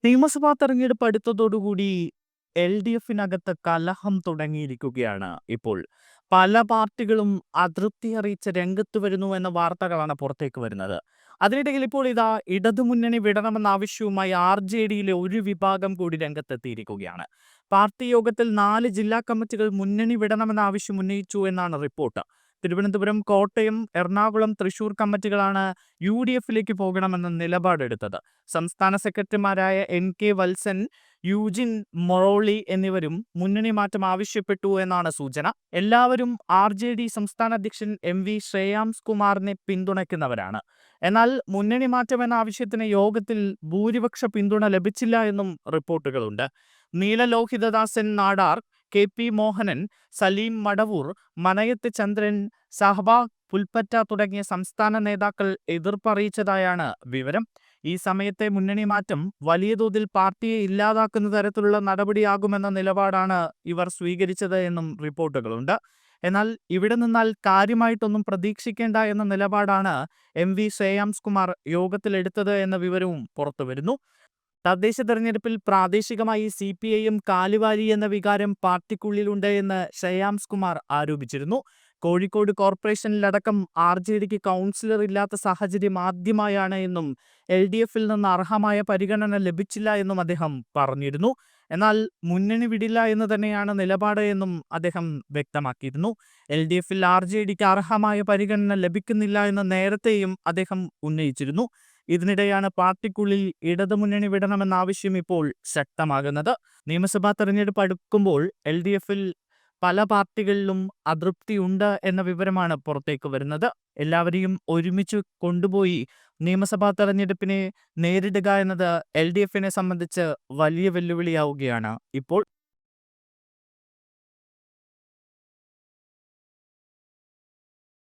നിയമസഭാ തെരഞ്ഞെടുപ്പ് അടുത്തതോടുകൂടി എൽ.ഡി.എഫിനകത്ത് കലഹം തുടങ്ങിയിരിക്കുകയാണ് ഇപ്പോൾ. പല പാർട്ടികളും അതൃപ്തി അറിയിച്ച് രംഗത്ത് വരുന്നു എന്ന വാർത്തകളാണ് പുറത്തേക്ക് വരുന്നത്. അതിനിടയിൽ ഇപ്പോൾ ഇതാ ഇടതുമുന്നണി വിടണമെന്ന ആവശ്യവുമായി ആർ.ജെ.ഡിയിലെ ഒരു വിഭാഗം കൂടി രംഗത്തെത്തിയിരിക്കുകയാണ്. പാർട്ടി യോഗത്തിൽ 4 ജില്ലാ കമ്മിറ്റികൾ മുന്നണി വിടണമെന്ന ആവശ്യം ഉന്നയിച്ചു എന്നാണ് റിപ്പോർട്ട്. തിരുവനന്തപുരം, കോട്ടയം, എറണാകുളം, തൃശൂർ കമ്മിറ്റികളാണ് യു.ഡി.എഫിലേക്ക് പോകണമെന്ന നിലപാടെടുത്തത്. സംസ്ഥാന സെക്രട്ടറിമാരായ എൻ.കെ. വത്സൻ, യൂജിൻ മൊറോളി എന്നിവരും മുന്നണി മാറ്റം ആവശ്യപ്പെട്ടു എന്നാണ് സൂചന. എല്ലാവരും ആർ.ജെ.ഡി സംസ്ഥാന അധ്യക്ഷൻ എം.വി. ശ്രേയാംസ് കുമാറിനെ പിന്തുണയ്ക്കുന്നവരാണ്. എന്നാൽ മുന്നണി മാറ്റം എന്ന ആവശ്യത്തിന് യോഗത്തിൽ ഭൂരിപക്ഷ പിന്തുണ ലഭിച്ചില്ല എന്നും റിപ്പോർട്ടുകളുണ്ട്. നീലലോഹിതദാസൻ നാടാർ, കെ.പി. മോഹനൻ, സലീം മടവൂർ, മനയത്ത് ചന്ദ്രൻ, സഹബാഗ് പുൽപ്പറ്റ തുടങ്ങിയ സംസ്ഥാന നേതാക്കൾ എതിർപ്പറിയിച്ചതായാണ് വിവരം. ഈ സമയത്തെ മുന്നണി മാറ്റം വലിയ തോതിൽ പാർട്ടിയെ ഇല്ലാതാക്കുന്ന തരത്തിലുള്ള നടപടിയാകുമെന്ന നിലപാടാണ് ഇവർ സ്വീകരിച്ചത് എന്നും റിപ്പോർട്ടുകളുണ്ട്. എന്നാൽ ഇവിടെ നിന്നാൽ കാര്യമായിട്ടൊന്നും പ്രതീക്ഷിക്കേണ്ട എന്ന നിലപാടാണ് എം.വി. ശ്രേയാംസ് കുമാർ യോഗത്തിലെടുത്തത് എന്ന വിവരവും പുറത്തുവരുന്നു. തദ്ദേശ തെരഞ്ഞെടുപ്പിൽ പ്രാദേശികമായി CPIM കാലുവാരി എന്ന വികാരം പാർട്ടിക്കുള്ളിലുണ്ട് എന്ന് ശ്രേയാംസ് കുമാർ ആരോപിച്ചിരുന്നു. കോഴിക്കോട് കോർപ്പറേഷനിലടക്കം ആർ.ജെ.ഡിക്ക് കൗൺസിലർ ഇല്ലാത്ത സാഹചര്യം ആദ്യമായാണ് എന്നും എൽ.ഡി.എഫിൽ നിന്ന് അർഹമായ പരിഗണന ലഭിച്ചില്ല എന്നും അദ്ദേഹം പറഞ്ഞിരുന്നു. എന്നാൽ മുന്നണി വിടില്ല എന്ന് തന്നെയാണ് നിലപാട് എന്നും അദ്ദേഹം വ്യക്തമാക്കിയിരുന്നു. എൽ.ഡി.എഫിൽ ആർ.ജെ.ഡിക്ക് അർഹമായ പരിഗണന ലഭിക്കുന്നില്ല എന്ന് നേരത്തെയും അദ്ദേഹം ഉന്നയിച്ചിരുന്നു. ഇതിനിടെയാണ് പാർട്ടിക്കുള്ളിൽ ഇടതുമുന്നണി വിടണമെന്ന ആവശ്യം ഇപ്പോൾ ശക്തമാകുന്നത്. നിയമസഭാ തെരഞ്ഞെടുപ്പ് അടുക്കുമ്പോൾ എൽ.ഡി.എഫിൽ പല പാർട്ടികളിലും അതൃപ്തിയുണ്ട് എന്ന വിവരമാണ് പുറത്തേക്ക് വരുന്നത്. എല്ലാവരെയും ഒരുമിച്ച് കൊണ്ടുപോയി നിയമസഭാ തെരഞ്ഞെടുപ്പിനെ നേരിടുക എന്നത് എൽ.ഡി.എഫിനെ സംബന്ധിച്ച് വലിയ വെല്ലുവിളിയാവുകയാണ് ഇപ്പോൾ.